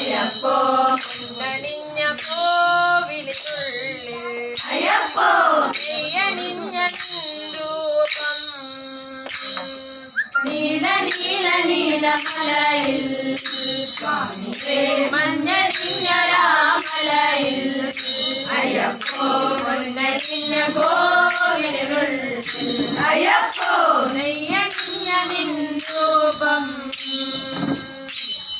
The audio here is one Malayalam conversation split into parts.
അയ്യപ്പോ പൊന്നണിഞ്ഞ കോവിലിനുള്ളിൽ അയ്യപ്പോ നെയ്യണിഞ്ഞ രൂപം നീല നീല നീല മലയിൽ സ്വാമിയേ മഞ്ഞണിഞ്ഞ രാമലയിൽ അയ്യപ്പോ പൊന്നണിഞ്ഞ കോവിലിനുള്ളിൽ അയ്യപ്പോ നെയ്യണിഞ്ഞ രൂപം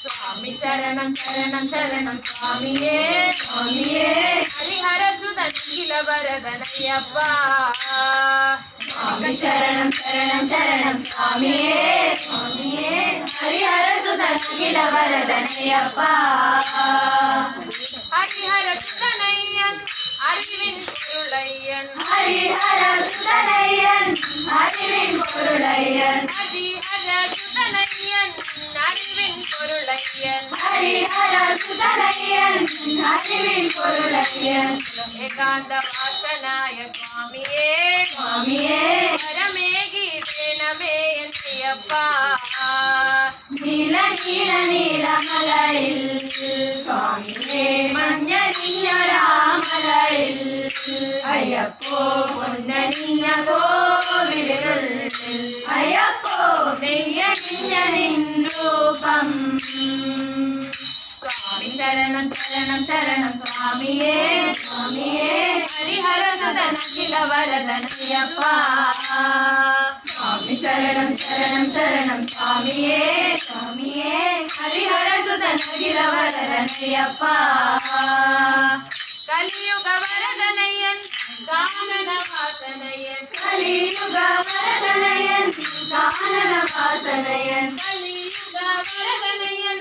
സ്വാമി ശരണം ശരണം ശരണം സ്വാമിയേ സ്വാമിയേ ഹരിഹരസുതൻ കിലവരദനയ്യപ്പ സ്വാമി ശരണം ശരണം ശരണം സ്വാമിയേ സ്വാമിയേ ഹരിഹരസുതൻ കിലവരദനയ്യപ്പ ഹരിഹരസുതനയ്യൻ അറിവിൻ പൊരുളയ്യൻ ഹരിഹരസുതനയ്യൻ അറിവിൻ പൊരുളയ്യൻ ഹരിഹരസുതനയ്യൻ അറിവിൻ പൊരുളയ്യൻ ഹരിഹരസുതനയ്യൻ അറിവിൻ പൊരുളയ്യൻ ഏകാന്തവാസനായ സ്വാമിയേ സ്വാമിയേ പരമേകീടേണമേ എന്നയ്യപ്പ നീല നീല നീല മലയിൽ സ്വാമിയേ മഞ്ഞണിഞ്ഞ രാമലയിൽ അയ്യപ്പോ പൊന്നണിഞ്ഞ കോവിലുള്ളിൽ അയ്യപ്പോ നെയ്യണിഞ്ഞ നിൻരൂപം സ്വാമി ശരണം ശരണം ശരണം സ്വാമിയേ സ്വാമിയേ ഹരിഹരസുതൻ കിലവരദനയ്യപ്പ സ്വാമി ശരണം ശരണം ശരണം സ്വാമിയേ സ്വാമിയേ ഹരിഹരസുതൻ കിലവരദനയ്യപ്പ കലിയുഗ വരദനയ്യൻ കാനനവാസനയ്യൻ കലിയുഗ വരദനയൻ കാനനവാസനയൻ കലിയുഗ വരദനയ്യൻ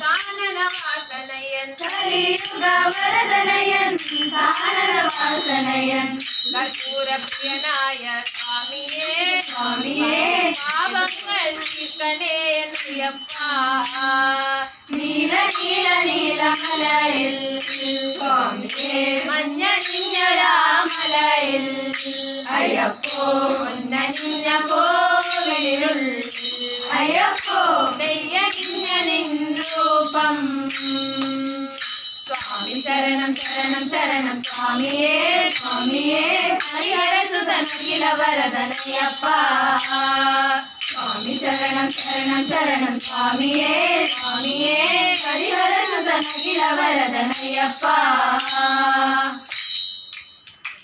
കാനനവാസനയ്യൻ കലിയുഗ വരദനയൻ കാനനവാസനയൻ കർപ്പൂരപ്രിയനായ സ്വാമിയേ സ്വാമിയേ പാപങ്ങൾ തീർക്കണേ എന്നയ്യപ്പ നീല നീല നീല മലയിൽ സ്വാമിയേ മഞ്ഞണിഞ്ഞ രാമലയിൽ അയ്യപ്പോ പൊന്നണിഞ്ഞ കോവിലിനുള്ളിൽ അയ്യപ്പോ നെയ്യണിഞ്ഞ നിൻരൂപം സ്വാമി ശരണം ശരണം ശരണം സ്വാമിയേ സ്വാമിയേ ഹരിഹരസുതൻ കിലവരദനയ്യപ്പ സ്വാമി ശരണം ശരണം ശരണം സ്വാമിയേ സ്വാമിയേ ഹരിഹരസുതൻ കിലവരദനയ്യപ്പ